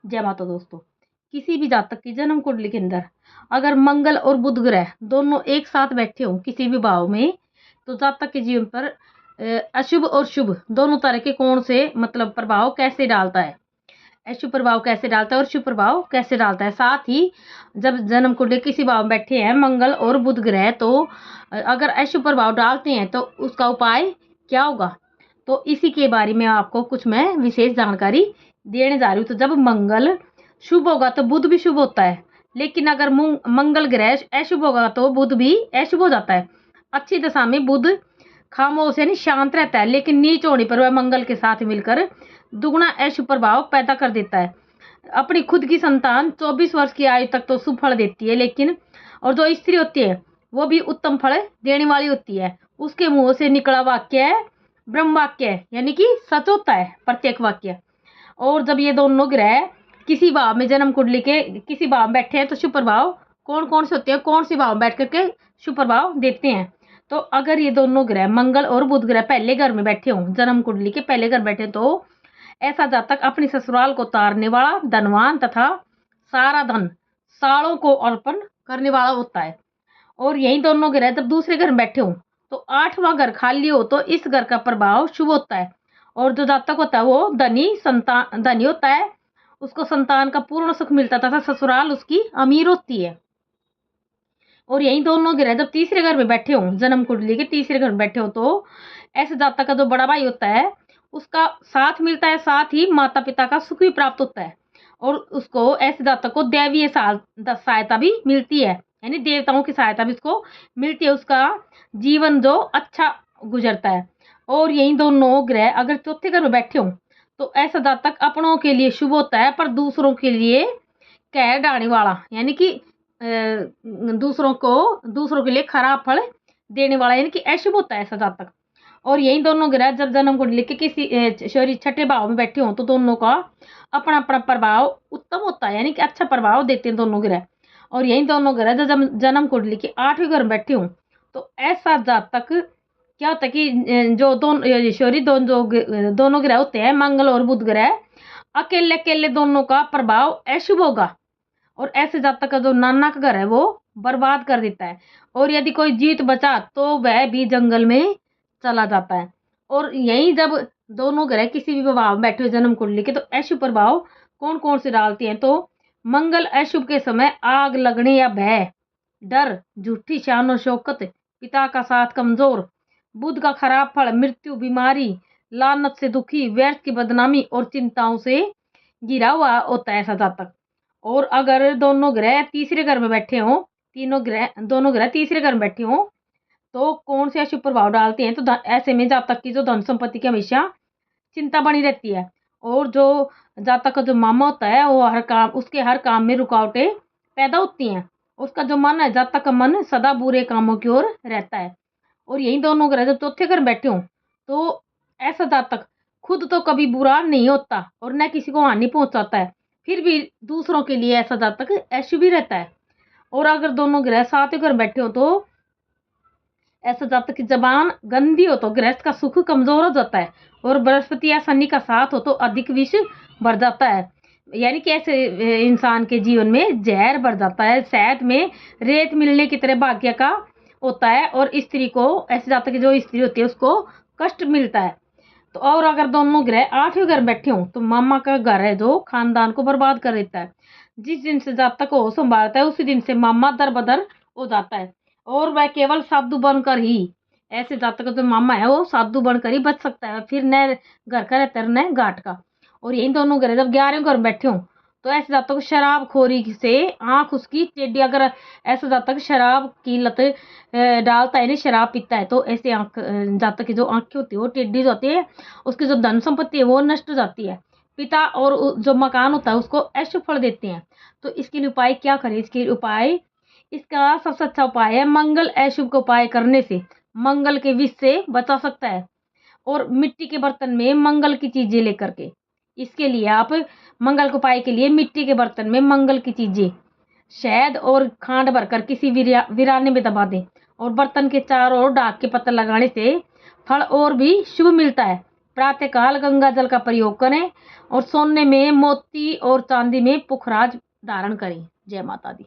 जय माता दोस्तों। किसी भी जातक की जन्म कुंडली के अंदर अगर मंगल और बुध ग्रह दोनों एक साथ बैठे हों किसी भी भाव में, तो जातक के जीवन पर अशुभ और शुभ दोनों तरह के कौन से मतलब प्रभाव कैसे डालता है, अशुभ प्रभाव कैसे डालता है और शुभ प्रभाव कैसे डालता है। साथ ही जब जन्म कुंडली किसी भाव में बैठे हैं मंगल और बुध ग्रह, तो अगर अशुभ प्रभाव डालते हैं तो उसका उपाय क्या होगा, तो इसी के बारे में आपको कुछ मैं विशेष जानकारी देने जा रही हूँ। तो जब मंगल शुभ होगा तो बुध भी शुभ होता है, लेकिन अगर मंगल ग्रह अशुभ होगा तो बुध भी अशुभ हो जाता है। अच्छी दशा में बुध खामोश यानी शांत रहता है, लेकिन नीच होने पर वह मंगल के साथ मिलकर दुगना अशुभ प्रभाव पैदा कर देता है। अपनी खुद की संतान 24 वर्ष की आयु तक तो शुभ फल देती है, लेकिन और जो स्त्री होती है वो भी उत्तम फल देने वाली होती है। उसके मुंह से निकला वाक्य है ब्रह्म वाक्य है, यानी कि सच होता है प्रत्येक वाक्य। और जब ये दोनों ग्रह किसी भाव में जन्म कुंडली के किसी भाव में बैठे हैं तो शुभ प्रभाव कौन कौन से होते हैं, कौन सी भाव में बैठ करके शुभ प्रभाव देते हैं। तो अगर ये दोनों ग्रह मंगल और बुध ग्रह पहले घर में बैठे हों, जन्म कुंडली के पहले घर बैठे, तो ऐसा जातक अपनी ससुराल को तारने वाला, धनवान तथा सारा धन सालों को अर्पण करने वाला होता है। और यही दोनों ग्रह जब दूसरे घर में बैठे हों तो 8वां घर खाली हो तो इस घर का प्रभाव शुभ होता है। और जो जातक होता है वो धनी होता है, उसको संतान का पूर्ण सुख मिलता तथा ससुराल उसकी अमीर होती है। और यही दोनों ग्रह जब तीसरे घर में बैठे हों, जन्म कुंडली के तीसरे घर में बैठे हो, तो ऐसे जातक का जो बड़ा भाई होता है उसका साथ मिलता है, साथ ही माता पिता का सुख भी प्राप्त होता है। और उसको ऐसे जातक को दैवीय सहायता भी मिलती है, यानी देवताओं की सहायता भी उसको मिलती है, उसका जीवन जो अच्छा गुजरता है। और यही दोनों ग्रह अगर चौथे घर में बैठे हों तो ऐसा जातक अपनों के लिए शुभ होता है, पर दूसरों के लिए कह डालने वाला, यानी कि दूसरों के लिए खराब फल देने वाला, यानी कि अशुभ होता है ऐसा जातक। और यही दोनों ग्रह जब जन्म कुंडली के किसी शरीर छठे भाव में बैठे हों तो दोनों का अपना अपना प्रभाव उत्तम होता है, यानी कि अच्छा प्रभाव देते हैं दोनों ग्रह। और यही दोनों ग्रह जब जन्म कुंडली के 8वें घर में बैठे हों तो ऐसा जातक क्या होता है कि जो दोनों ग्रह होते हैं मंगल और बुध ग्रह, अकेले अकेले दोनों का प्रभाव अशुभ होगा। और ऐसे जातक का जो नाना का घर है वो बर्बाद कर देता है। और यदि कोई जीत बचा तो वह भी जंगल में चला जाता है। और यही जब दोनों ग्रह किसी भी प्रभाव में बैठे हुए जन्म कुंडली के, तो अशुभ प्रभाव कौन कौन से डालते हैं, तो मंगल अशुभ के समय आग लगने या भय, डर, झूठी शान और शौकत, पिता का साथ कमजोर, बुध का खराब फल, मृत्यु, बीमारी, लानत से दुखी, व्यर्थ की बदनामी और चिंताओं से घिरा हुआ होता है ऐसा जातक। और अगर दोनों ग्रह तीसरे घर में बैठे हों, दोनों ग्रह तीसरे घर में बैठे हों तो कौन से अशुभ प्रभाव डालते हैं, तो ऐसे में जातक की जो धन संपत्ति की हमेशा चिंता बनी रहती है। और जो जातक का जो मामा होता है वो उसके हर काम में रुकावटें पैदा होती हैं। उसका जो मन है, जातक का मन सदा बुरे कामों की ओर रहता है। और यही दोनों ग्रह जब चौथे घर बैठे हों तो ऐसा जातक खुद तो कभी बुरा नहीं होता और न किसी को हानि पहुंचाता है, फिर भी दूसरों के लिए ऐसा जातक अशुभ ही रहता है। और अगर दोनों ग्रह साथ घर बैठे हो तो ऐसा जातक की जबान गंदी हो तो गृहस्थ का सुख कमजोर हो जाता है। और बृहस्पति या शनि का साथ हो तो अधिक विष बढ़ जाता है, यानी कि ऐसे इंसान के जीवन में जहर बढ़ जाता है, शहद में रेत मिलने की तरह भाग्य का होता है। और स्त्री को, ऐसे जातक की जो स्त्री होती है उसको कष्ट मिलता है। तो और अगर दोनों ग्रह 8वें घर बैठे हों तो मामा का घर है जो खानदान को बर्बाद कर देता है। जिस दिन से जातक को संभालता है उसी दिन से मामा दर बदर हो जाता है और वह केवल साधु बनकर ही, ऐसे जातक का जो मामा है वो साधु बनकर ही बच सकता है, फिर न घर का रहता है न घाट का। और यही दोनों ग्रह जब 11वें घर बैठे हों तो ऐसे जातक को शराब खोरी से आंख उसकी टेढ़ी, अगर ऐसा जातक शराब की लत डालता है, नहीं शराब पीता है, तो ऐसे आंख जातक की जो आंखें होती है वो टेढ़ी हो जाती है, उसकी जो धन संपत्ति है वो नष्ट हो जाती है, पिता और जो मकान होता है उसको अशुभ फल देते हैं। तो इसके लिए उपाय क्या करें, इसका सबसे अच्छा उपाय है मंगल अशुभ का उपाय करने से मंगल के विष से बचा सकता है। और मिट्टी के बर्तन में मंगल की चीजें लेकर के, इसके लिए आप मंगल के उपाय के लिए मिट्टी के बर्तन में मंगल की चीजें शहद और खांड भरकर किसी वीराने में दबा दें और बर्तन के चारों ओर डाक के पत्थर लगाने से फल और भी शुभ मिलता है। प्रातःकाल गंगा जल का प्रयोग करें और सोने में मोती और चांदी में पुखराज धारण करें। जय माता दी।